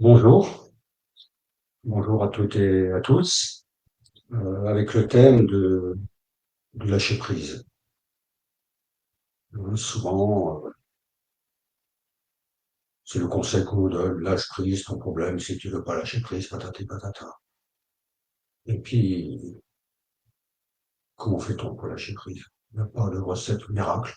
Bonjour, bonjour à toutes et à tous, avec le thème de lâcher prise. Souvent, c'est le conseil qu'on nous donne, lâche prise, ton problème, si tu veux pas lâcher prise, patati patata. Et puis, comment fait-on pour lâcher prise? Il n'y a pas de recette miracle.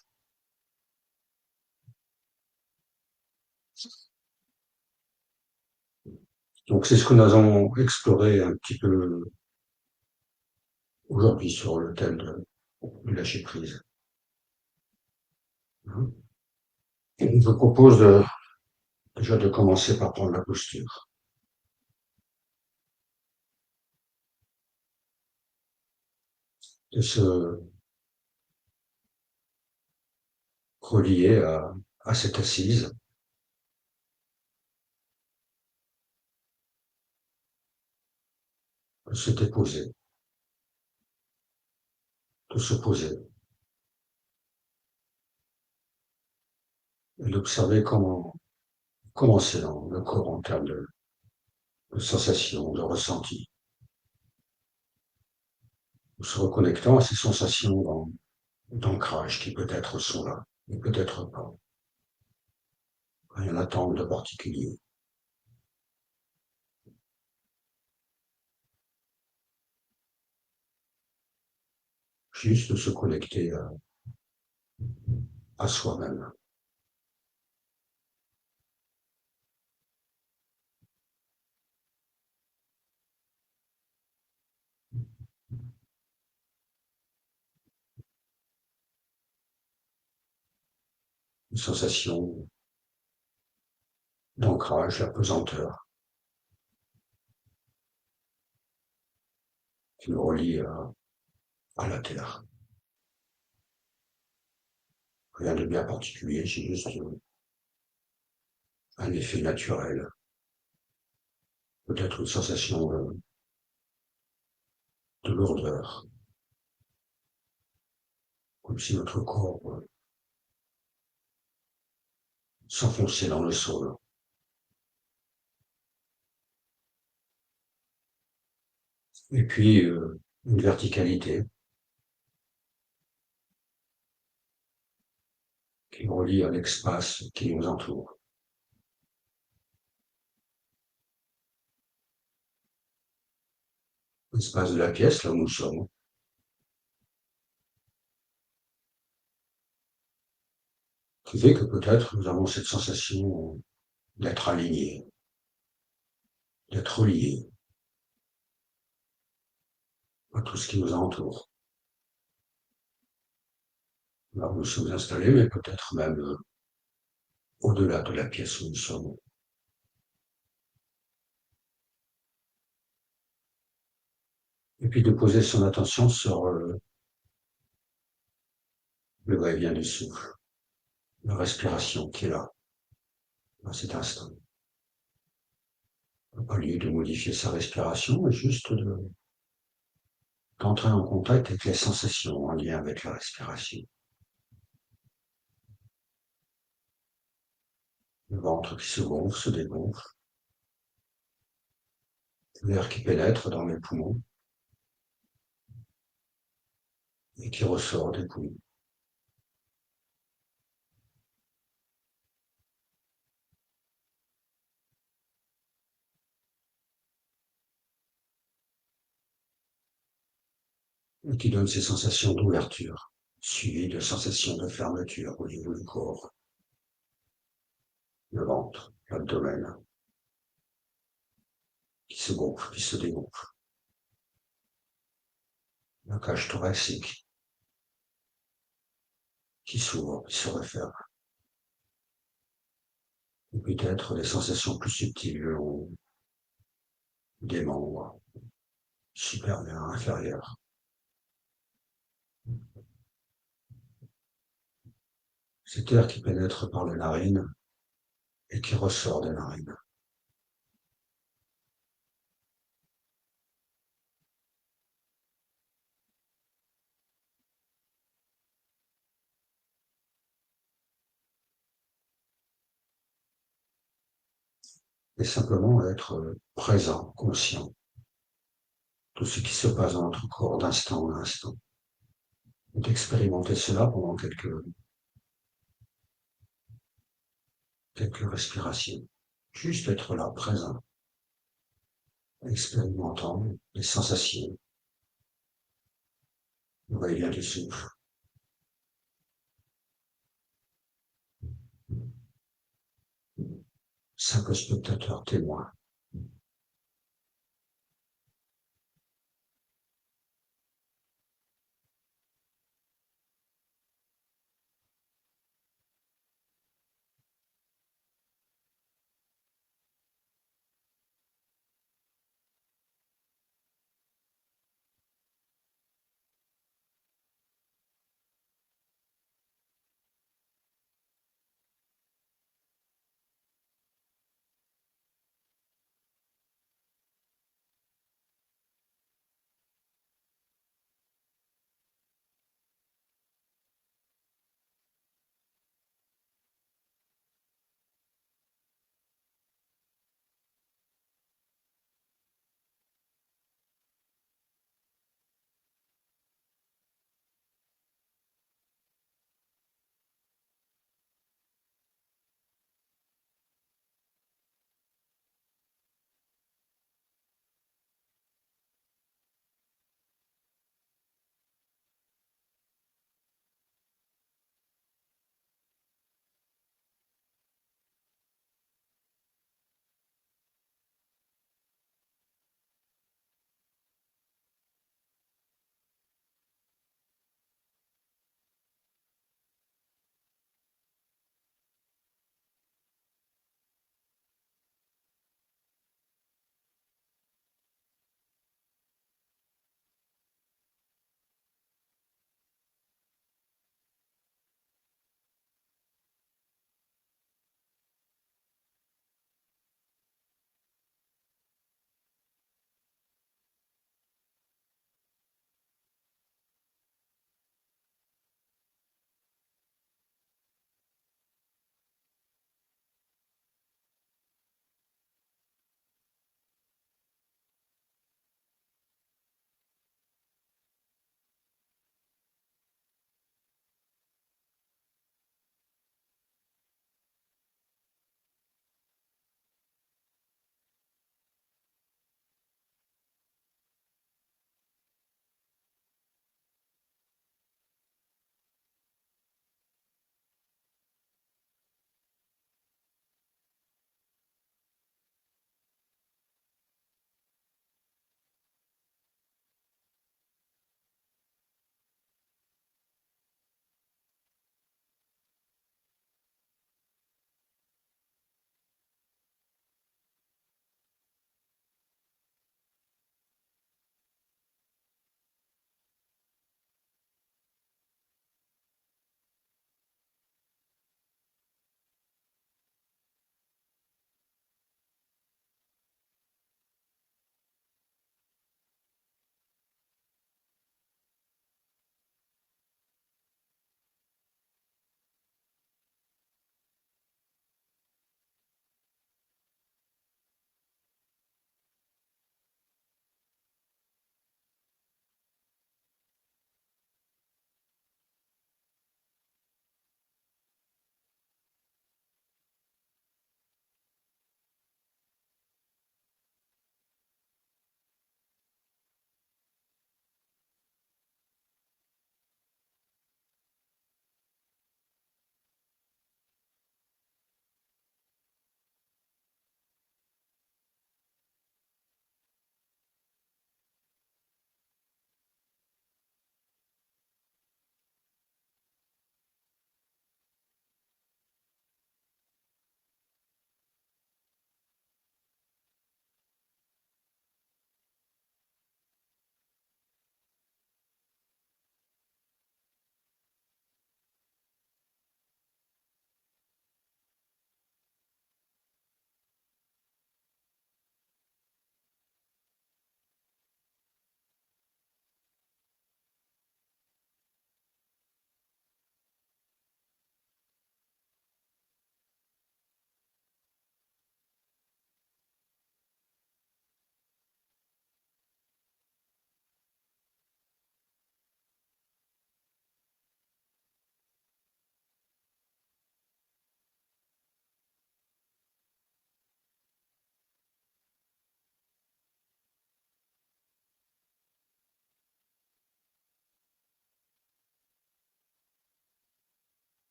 Donc, c'est ce que nous allons explorer un petit peu aujourd'hui sur le thème de lâcher prise. Je vous propose déjà de commencer par prendre la posture, de se relier à cette assise, de se déposer, de se poser et d'observer comment c'est dans le corps en termes de sensations, de ressentis, en se reconnectant à ces sensations d'ancrage qui peut-être sont là, mais peut-être pas. Rien n'attend de particulier. Juste de se connecter à soi-même. Une sensation d'ancrage, la pesanteur qui nous relie à la terre. Rien de bien particulier, c'est juste un effet naturel. Peut-être une sensation de lourdeur, comme si notre corps s'enfonçait dans le sol. Et puis, une verticalité qui nous relie à l'espace qui nous entoure. L'espace de la pièce, là où nous sommes, qui fait que peut-être nous avons cette sensation d'être alignés, d'être reliés à tout ce qui nous entoure. Là où nous sommes installés, mais peut-être même au-delà de la pièce où nous sommes. Et puis de poser son attention sur le va-et-vient du souffle, la respiration qui est là, à cet instant. Pas lieu de modifier sa respiration, mais juste d'entrer en contact avec les sensations en lien avec la respiration. Le ventre qui se gonfle, se dégonfle, l'air qui pénètre dans les poumons et qui ressort des poumons. Et qui donne ces sensations d'ouverture, suivies de sensations de fermeture au niveau du corps, le ventre, l'abdomen, qui se gonfle, qui se dégonfle, la cage thoracique, qui s'ouvre, qui se referme, et peut-être des sensations plus subtiles le long des membres, supérieurs, inférieurs. Cet air qui pénètre par les narines et qui ressort des narines. et simplement être présent, conscient de ce qui se passe dans notre corps d'instant en instant. Et d'expérimenter cela pendant quelques respirations. Juste être là, présent, expérimentant les sensations, le va-et-vient du souffle. Simple spectateur témoin.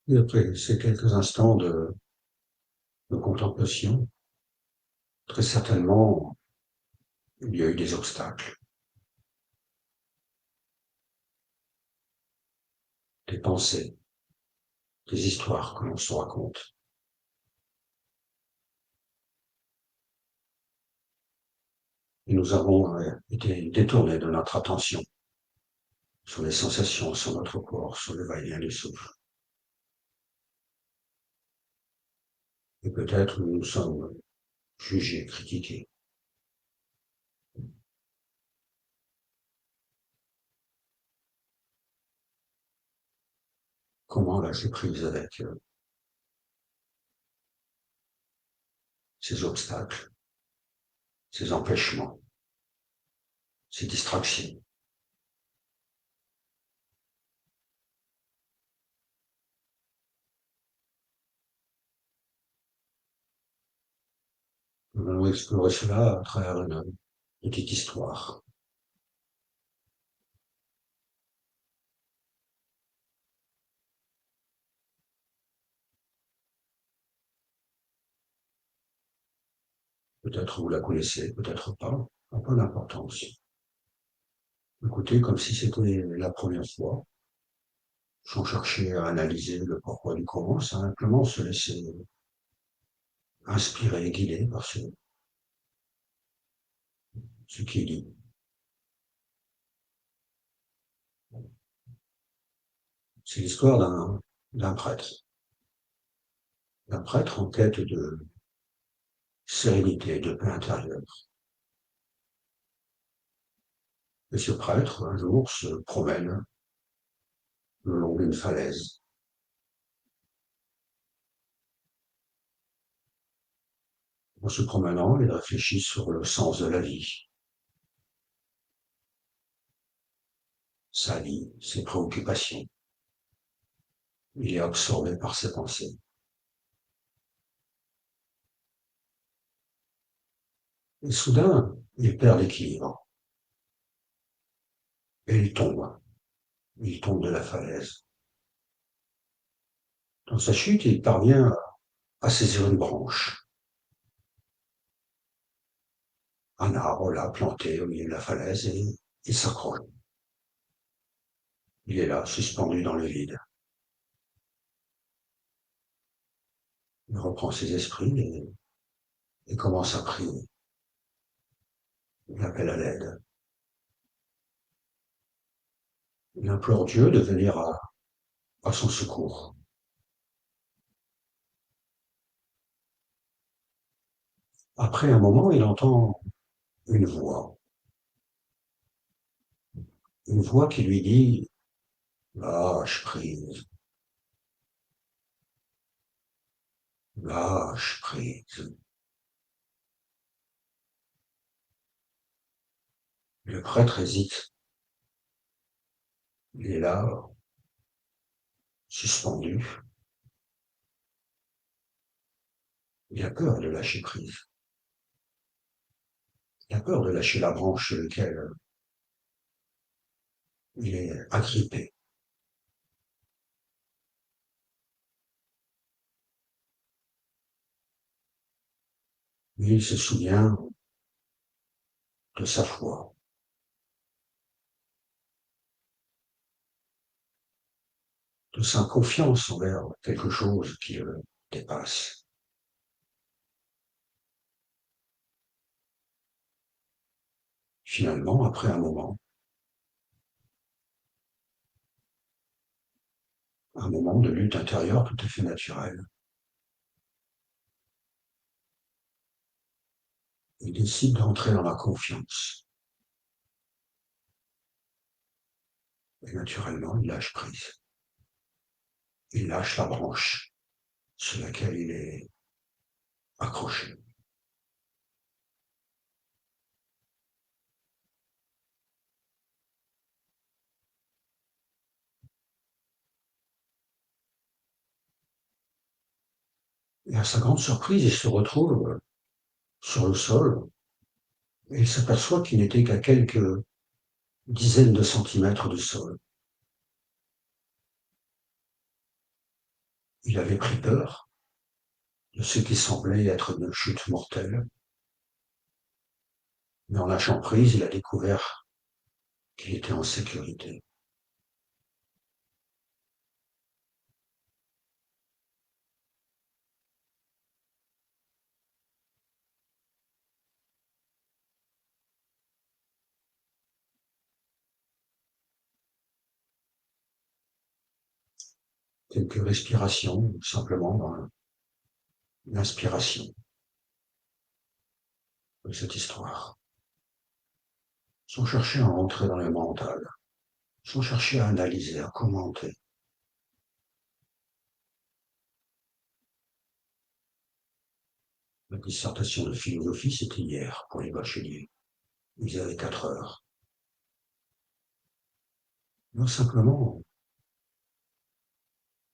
Et après ces quelques instants de contemplation, très certainement, il y a eu des obstacles, des pensées, des histoires que l'on se raconte. Et nous avons été détournés de notre attention sur les sensations, sur notre corps, sur le va-et-vient du souffle. Et peut-être nous nous sommes jugés, critiqués. Comment lâcher prise avec ces obstacles, ces empêchements, ces distractions. Nous allons explorer cela à travers une petite histoire. Peut-être vous la connaissez, peut-être pas, n'a pas d'importance. Écoutez comme si c'était la première fois, sans chercher à analyser le pourquoi du comment, simplement se laisser inspirer et guider par ce qui est dit. C'est l'histoire d'un prêtre. D'un prêtre en quête de sérénité, de paix intérieure. Et ce prêtre, un jour, se promène le long d'une falaise. En se promenant, il réfléchit sur le sens de la vie, sa vie, ses préoccupations. Il est absorbé par ses pensées. Et soudain, il perd l'équilibre. Et il tombe. Il tombe de la falaise. Dans sa chute, il parvient à saisir une branche. Un arbre là, planté au milieu de la falaise, et il s'accroche. Il est là, suspendu dans le vide. Il reprend ses esprits et commence à prier. Il appelle à l'aide. Il implore Dieu de venir à son secours. Après un moment, il entend une voix qui lui dit lâche prise, lâche prise. Le prêtre hésite. Il est là, suspendu. Il a peur de lâcher prise. Il a peur de lâcher la branche sur laquelle il est agrippé. Mais il se souvient de sa foi, de sa confiance envers quelque chose qui le dépasse. Finalement, après un moment de lutte intérieure tout à fait naturelle, il décide d'entrer dans la confiance. Et naturellement, il lâche prise. Il lâche la branche sur laquelle il est accroché. Et à sa grande surprise, il se retrouve sur le sol et il s'aperçoit qu'il n'était qu'à quelques dizaines de centimètres du sol. Il avait pris peur de ce qui semblait être une chute mortelle, mais en lâchant prise, il a découvert qu'il était en sécurité. Quelques respirations, simplement dans l'inspiration de cette histoire, sans chercher à rentrer dans le mental, sans chercher à analyser, à commenter. La dissertation de philosophie, c'était hier pour les bacheliers. Ils avaient 4 heures. Non, simplement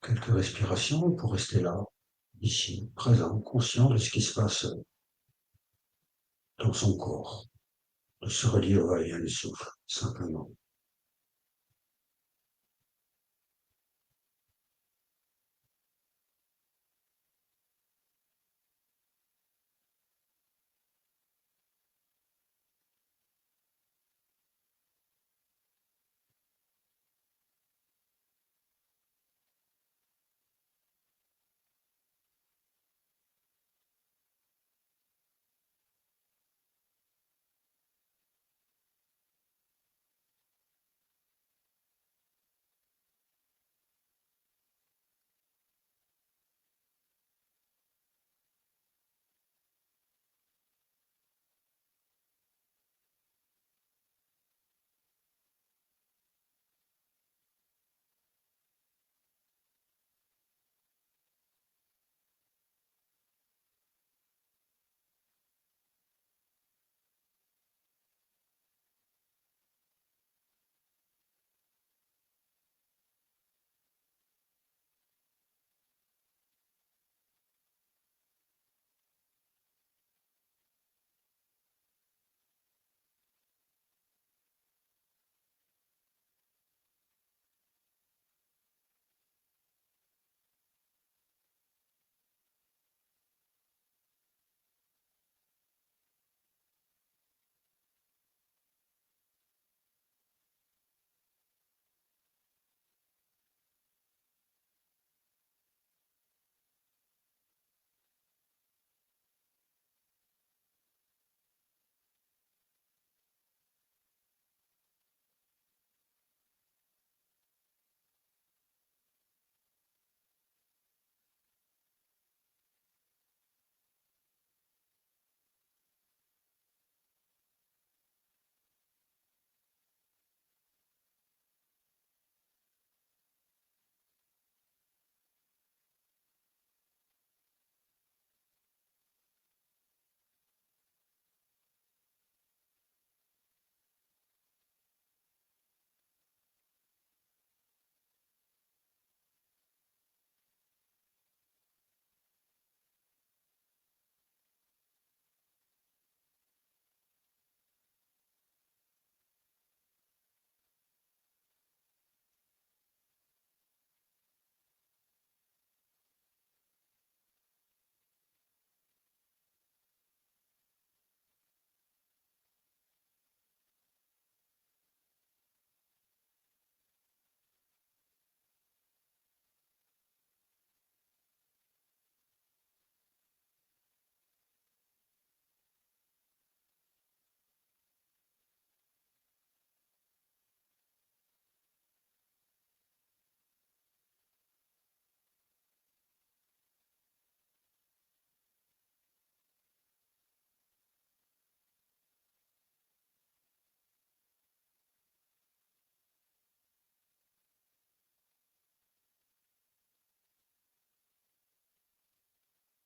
quelques respirations pour rester là, ici, présent, conscient de ce qui se passe dans son corps, de se relier au va-et-vient du souffle, simplement.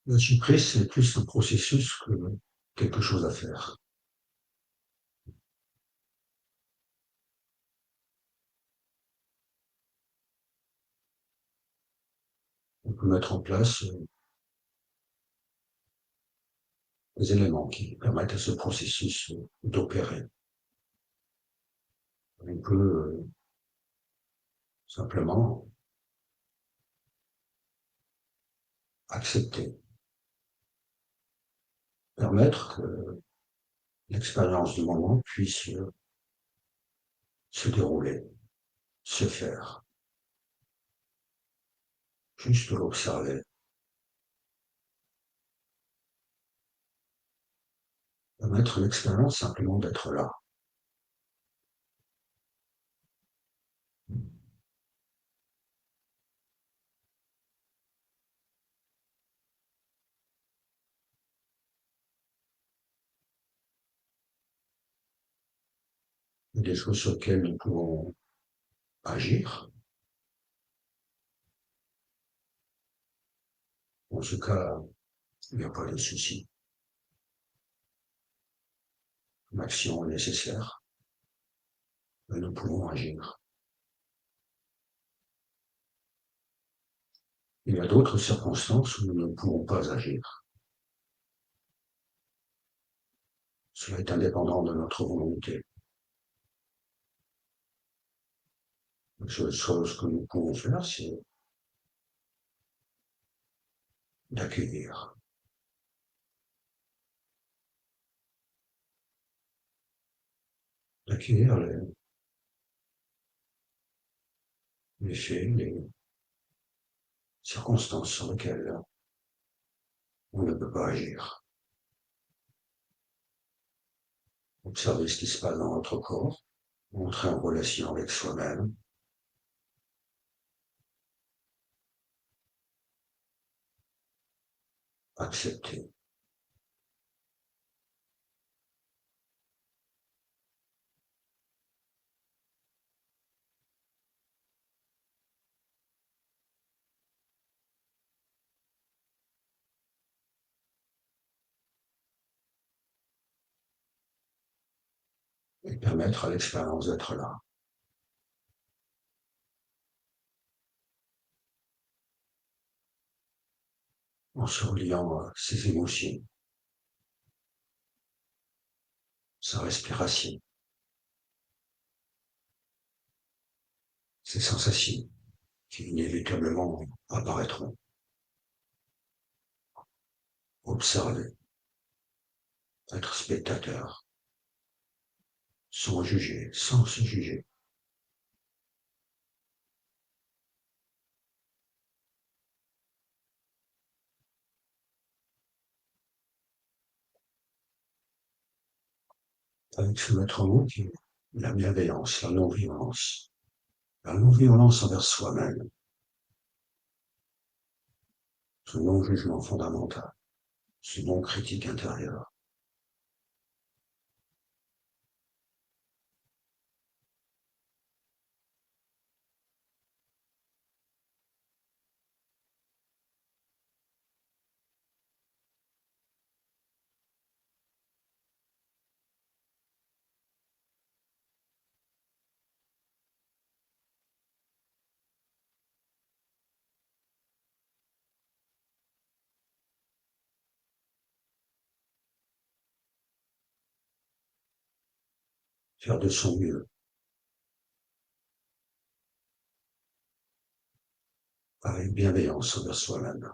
Lâcher prise, c'est plus un processus que quelque chose à faire. On peut mettre en place des éléments qui permettent à ce processus d'opérer. On peut simplement accepter, permettre que l'expérience du moment puisse se dérouler, se faire, juste l'observer, permettre l'expérience simplement d'être là. Il y a des choses sur lesquelles nous pouvons agir. En ce cas, il n'y a pas de souci. L'action est nécessaire, mais nous pouvons agir. Il y a d'autres circonstances où nous ne pouvons pas agir. Cela est indépendant de notre volonté. La seule chose que nous pouvons faire, c'est d'accueillir. D'accueillir les faits, les circonstances sur lesquelles on ne peut pas agir. Observer ce qui se passe dans notre corps, entrer en relation avec soi-même, accepter. Et permettre à l'expérience d'être là. En se reliant à ses émotions, sa respiration, ses sensations qui inévitablement apparaîtront. Observer, être spectateur, sans juger, sans se juger. Avec ce maître mot qui est la bienveillance, la non-violence. La non-violence envers soi-même, ce non-jugement fondamental, ce non-critique intérieur. Faire de son mieux, avec bienveillance envers soi-même.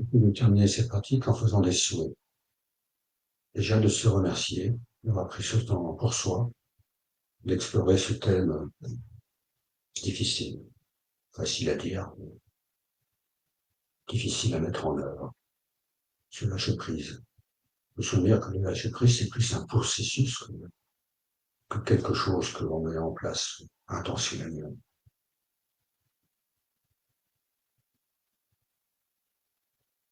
Et puis de terminer ces pratiques en faisant des souhaits. Déjà de se remercier d'avoir pris ce temps pour soi, d'explorer ce thème difficile, facile à dire, difficile à mettre en œuvre, ce lâcher prise. Me souvenir que le lâcher prise, c'est plus un processus que quelque chose que l'on met en place intentionnellement.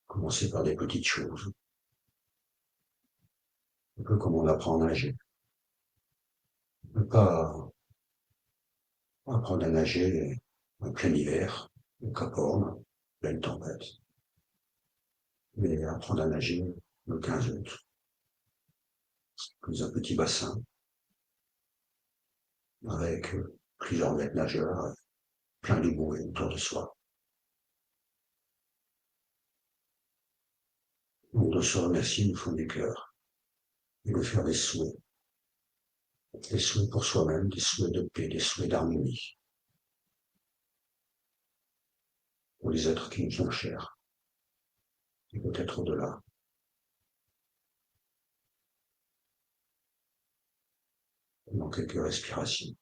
Commencer par des petites choses, un peu comme on apprend à nager. Ne pas apprendre à nager en plein hiver, au Cap Horn, pleine tempête, mais apprendre à nager le 15 août, dans un petit bassin, avec plusieurs maîtres nageurs, plein de bouées autour de soi. Donc de se remercier du fond du cœur et de faire des souhaits pour soi-même, des souhaits de paix, des souhaits d'harmonie pour les êtres qui nous sont chers et peut-être au-delà. Dans quelques respirations.